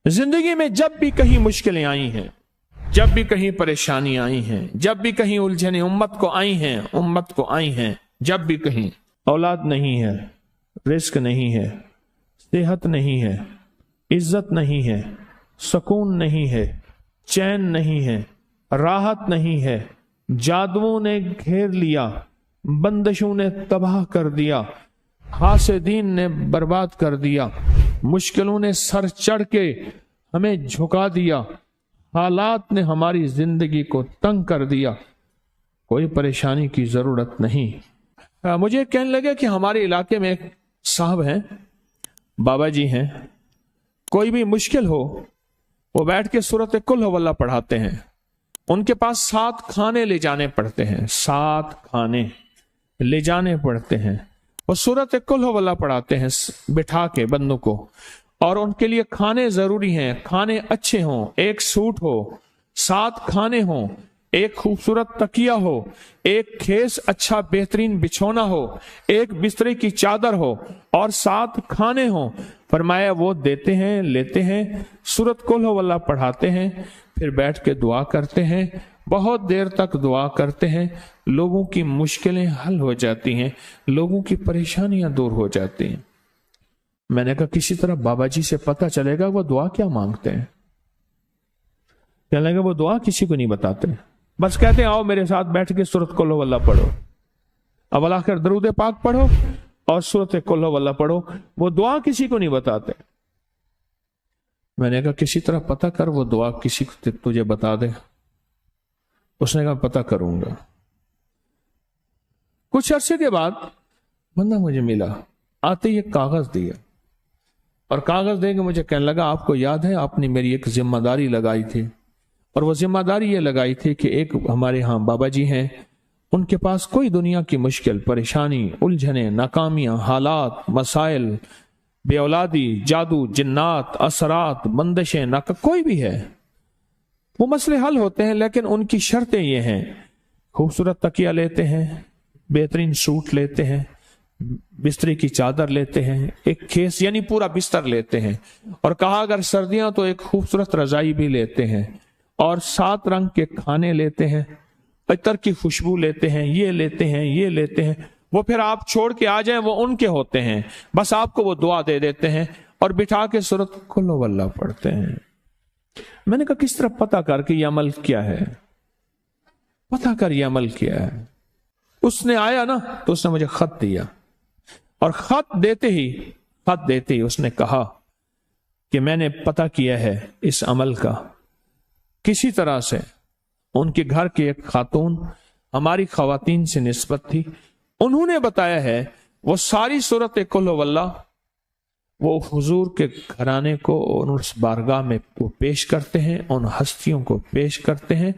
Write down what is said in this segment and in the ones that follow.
जिंदगी में जब भी कहीं मुश्किलें आई हैं, जब भी कहीं परेशानी आई हैं, जब भी कहीं उलझने उम्मत को आई हैं, जब भी कहीं औलाद नहीं है, रिस्क नहीं है, सेहत नहीं है, इज्जत नहीं है, सुकून नहीं है, चैन नहीं है, राहत नहीं है, जादुओं ने घेर लिया, बंदिशों ने तबाह कर दिया, हासिदीन ने बर्बाद कर दिया, मुश्किलों ने सर चढ़ के हमें झुका दिया, हालात ने हमारी जिंदगी को तंग कर दिया, कोई परेशानी की जरूरत नहीं। मुझे कहने लगे कि हमारे इलाके में एक साहब हैं, बाबा जी हैं, कोई भी मुश्किल हो वो बैठ के सूरत कुल हुवल्लाह पढ़ाते हैं। उनके पास 7 खाने ले जाने पड़ते हैं, 7 खाने ले जाने पड़ते हैं। वो सूरत कुल हुवल्लाह पढ़ाते हैं बिठा के बंदों को, और उनके लिए खाने जरूरी हैं, खाने अच्छे हों, एक सूट हो, 7 खाने हों, एक खूबसूरत तकिया हो, एक खेस अच्छा बेहतरीन बिछौना हो, एक बिस्तरे की चादर हो और 7 खाने हों। फरमाया वो देते हैं, लेते हैं, सूरत कुल हुवल्लाह पढ़ाते हैं, फिर बैठ के दुआ करते हैं, बहुत देर तक दुआ करते हैं, लोगों की मुश्किलें हल हो जाती हैं, लोगों की परेशानियां दूर हो जाती हैं। मैंने कहा किसी तरह बाबा जी से पता चलेगा वो दुआ क्या मांगते हैं। कहने लगे वो दुआ किसी को नहीं बताते, बस कहते हैं आओ मेरे साथ बैठ के सूरत कुल हुवल्लाह पढ़ो, अव्वल आखिर दरूद पाक पढ़ो और सूरत कुल हुवल्लाह पढ़ो, वो दुआ किसी को नहीं बताते। मैंने कहा किसी तरह पता कर वो दुआ किसी को तुझे बता दे। उसने कहा पता करूंगा। कुछ अरसे के बाद बंदा मुझे मिला, आते ही एक कागज दिया और कागज देके मुझे कहने लगा आपको याद है आपने मेरी एक जिम्मेदारी लगाई थी, और वो जिम्मेदारी ये लगाई थी कि एक हमारे यहाँ बाबा जी हैं, उनके पास कोई दुनिया की मुश्किल परेशानी उलझने नाकामियां हालात मसाइल बे औलादी जादू जिन्नात असरात बंदिशें नाका कोई भी है वो मसले हल होते हैं, लेकिन उनकी शर्तें ये हैं खूबसूरत तकिया लेते हैं, बेहतरीन सूट लेते हैं, बिस्तरे की चादर लेते हैं, एक खेस यानी पूरा बिस्तर लेते हैं, और कहा अगर सर्दियां तो एक खूबसूरत रजाई भी लेते हैं, और 7 रंग के खाने लेते हैं, अतर की खुशबू लेते हैं, ये लेते हैं, ये लेते हैं। वो फिर आप छोड़ के आ जाएं वो उनके होते हैं, बस आपको वो दुआ दे देते हैं और बिठा के सूरत कुल हुवल्लाह पढ़ते हैं। मैंने कहा किस तरह पता कर कि ये अमल क्या है, पता कर ये अमल क्या है। उसने आया ना तो उसने मुझे खत दिया, और खत देते ही उसने कहा कि मैंने पता किया है इस अमल का, किसी तरह से उनके घर की एक खातून हमारी खवातीन से निस्बत थी, उन्होंने बताया है वो सारी सूरत कुल हुवल्लाह वो हुजूर के घराने को और उस बारगाह में वो पेश करते हैं, उन हस्तियों को पेश करते हैं,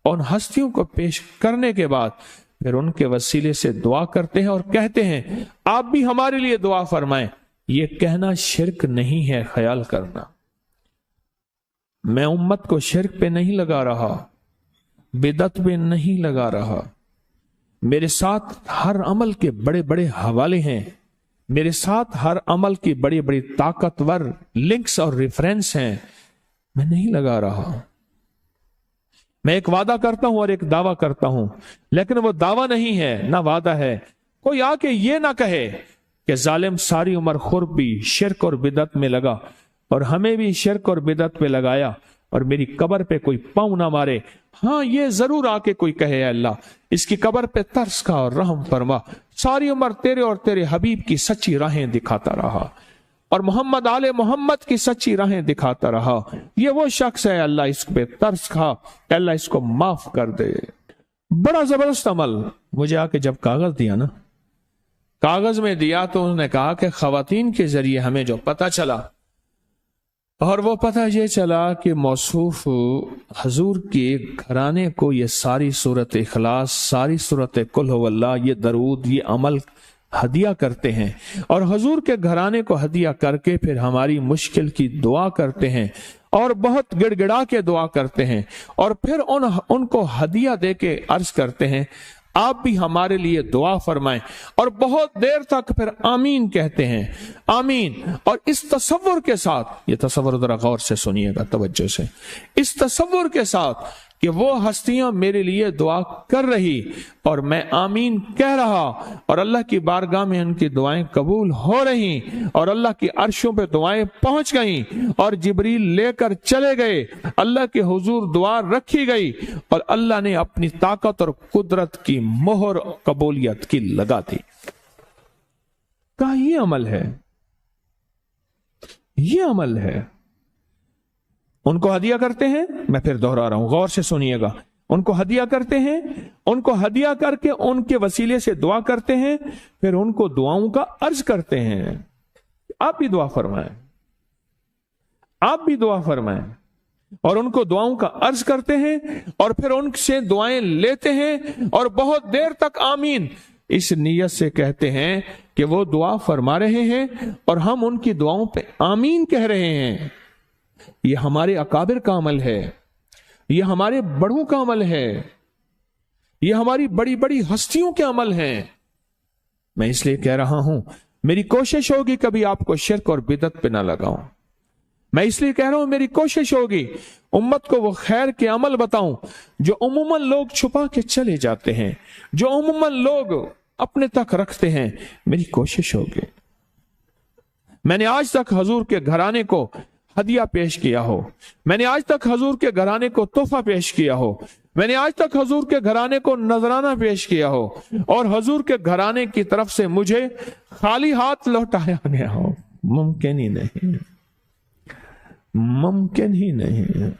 उन हस्तियों को पेश करने के बाद फिर उनके वसीले से दुआ करते हैं और कहते हैं आप भी हमारे लिए दुआ फरमाएं। ये कहना शिरक नहीं है, ख्याल करना। मैं उम्मत को शिरक पे नहीं लगा रहा, बिदअत पे नहीं लगा रहा। मेरे साथ हर अमल के बड़े बड़े हवाले हैं, मेरे साथ हर अमल की बड़ी बड़ी ताकतवर लिंक्स और रेफरेंस हैं। मैं नहीं लगा रहा। मैं एक वादा करता हूं और एक दावा करता हूं, लेकिन वो दावा नहीं है ना वादा है। कोई आके ये ना कहे कि जालिम सारी उम्र खुर्ब भी शिरक और बिदअत में लगा और हमें भी शिरक और बिदअत पे लगाया और मेरी कब्र पे कोई पांव ना मारे। हाँ ये जरूर आके कोई कहे अल्लाह इसकी कब्र पे तरस खा और रहम फरमा, सारी उम्र तेरे और तेरे हबीब की सच्ची राहें दिखाता रहा और मोहम्मद आले मोहम्मद की सच्ची राहें दिखाता रहा। ये वो शख्स है, अल्लाह इस पे तरस खा, अल्लाह इसको माफ कर दे। बड़ा जबरदस्त अमल। मुझे आके जब कागज दिया ना, कागज में दिया तो उन्होंने कहा कि खवातीन के जरिए हमें जो पता चला, और वो पता ये चला कि मौसूफ हजूर के घराने को ये सारी सूरत इखलास, सारी सूरत कुल हुवल्लाह, ये दरूद, ये अमल हदिया करते हैं, और हजूर के घराने को हदिया करके फिर हमारी मुश्किल की दुआ करते हैं और बहुत गिड़गिड़ा के दुआ करते हैं, और फिर उनको हदिया दे के अर्ज करते हैं آپ بھی ہمارے لیے دعا فرمائیں. اور بہت دیر تک پھر آمین کہتے ہیں, آمین. اور اس تصور کے ساتھ, یہ تصور ذرا غور سے سنیے گا, توجہ سے, اس تصور کے ساتھ کہ وہ ہستیاں میرے لیے دعا کر رہی اور میں آمین کہہ رہا, اور اللہ کی بارگاہ میں ان کی دعائیں قبول ہو رہی, اور اللہ کی عرشوں پہ دعائیں پہنچ گئیں, اور جبریل لے کر چلے گئے, اللہ کے حضور دعا رکھی گئی, اور اللہ نے اپنی طاقت اور قدرت کی مہر قبولیت کی لگا دی. کہا یہ عمل ہے, یہ عمل ہے. ان کو ہدیہ کرتے ہیں, میں پھر دوہرا رہا ہوں, غور سے سنیے گا, ان کو ہدیہ کرتے ہیں, ان کو ہدیہ کر کے ان کے وسیلے سے دعا کرتے ہیں, پھر ان کو دعاؤں کا عرض کرتے ہیں. آپ بھی دعا فرمائیں, آپ بھی دعا فرمائیں, اور ان کو دعاؤں کا عرض کرتے ہیں, اور پھر ان سے دعائیں لیتے ہیں, اور بہت دیر تک آمین اس نیت سے کہتے ہیں کہ وہ دعا فرما رہے ہیں اور ہم ان کی دعاؤں پہ آمین کہہ رہے ہیں. یہ ہمارے اکابر کا عمل ہے, یہ ہمارے بڑوں کا عمل ہے, یہ ہماری بڑی بڑی ہستیوں کے عمل ہیں. میں اس لیے کہہ رہا ہوں, میری کوشش ہوگی کبھی آپ کو شرک اور بدعت پہ نہ لگاؤں. میں اس لیے کہہ رہا ہوں, میری کوشش ہوگی امت کو وہ خیر کے عمل بتاؤں جو عموماً لوگ چھپا کے چلے جاتے ہیں, جو عموماً لوگ اپنے تک رکھتے ہیں. میری کوشش ہوگی. میں نے آج تک حضور کے گھرانے کو ہدیہ پیش کیا ہو, میں نے آج تک حضور کے گھرانے کو تحفہ پیش کیا ہو, میں نے آج تک حضور کے گھرانے کو نذرانہ پیش کیا ہو, اور حضور کے گھرانے کی طرف سے مجھے خالی ہاتھ لوٹایا گیا ہو. ممکن ہی نہیں, ممکن ہی نہیں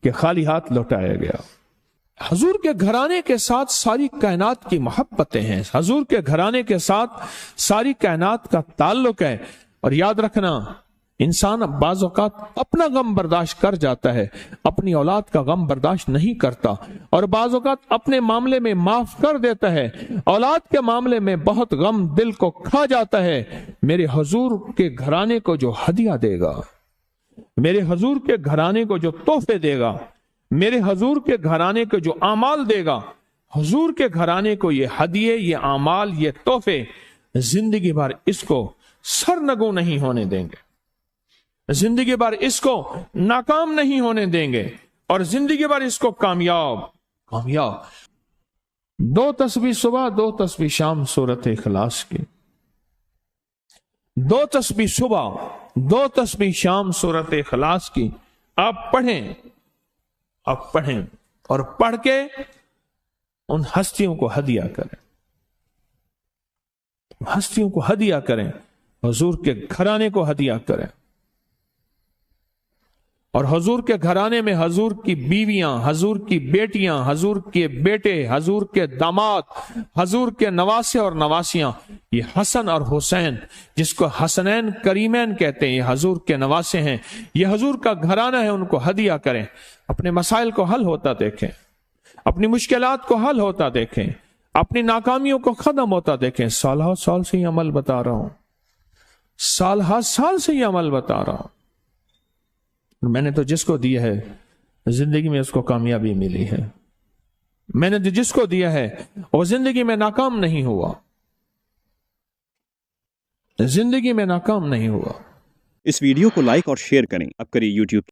کہ خالی ہاتھ لوٹایا گیا. حضور کے گھرانے کے ساتھ ساری کائنات کی محبتیں ہیں, حضور کے گھرانے کے ساتھ ساری کائنات کا تعلق ہے. اور یاد رکھنا, انسان بعض اوقات اپنا غم برداشت کر جاتا ہے, اپنی اولاد کا غم برداشت نہیں کرتا, اور بعض اوقات اپنے معاملے میں معاف کر دیتا ہے, اولاد کے معاملے میں بہت غم دل کو کھا جاتا ہے. میرے حضور کے گھرانے کو جو ہدیہ دے گا, میرے حضور کے گھرانے کو جو تحفے دے گا, میرے حضور کے گھرانے کو جو اعمال دے گا, حضور کے گھرانے کو یہ ہدیے, یہ اعمال, یہ تحفے زندگی بھر اس کو سرنگوں نہیں ہونے دیں گے, زندگی بھر اس کو ناکام نہیں ہونے دیں گے, اور زندگی بھر اس کو کامیاب. 2 تسبیح صبح 2 تسبیح شام سورت اخلاص کی, 2 تسبیح صبح 2 تسبیح شام سورت اخلاص کی آپ پڑھیں, آپ پڑھیں, اور پڑھ کے ان ہستیوں کو ہدیہ کریں, ہستیوں کو ہدیہ کریں, حضور کے گھرانے کو ہدیہ کریں. اور حضور کے گھرانے میں حضور کی بیویاں, حضور کی بیٹیاں, حضور کے بیٹے, حضور کے داماد, حضور کے نواسے اور نواسیاں, یہ حسن اور حسین جس کو حسنین کریمین کہتے ہیں, یہ حضور کے نواسے ہیں, یہ حضور کا گھرانہ ہے. ان کو ہدیہ کریں, اپنے مسائل کو حل ہوتا دیکھیں, اپنی مشکلات کو حل ہوتا دیکھیں, اپنی ناکامیوں کو ختم ہوتا دیکھیں. سال سے یہ عمل بتا رہا ہوں, سال سے یہ عمل بتا رہا ہوں. میں نے تو جس کو دیا ہے زندگی میں اس کو کامیابی ملی ہے, میں نے جس کو دیا ہے وہ زندگی میں ناکام نہیں ہوا, زندگی میں ناکام نہیں ہوا. اس ویڈیو کو لائک اور شیئر کریں. اب کریے YouTube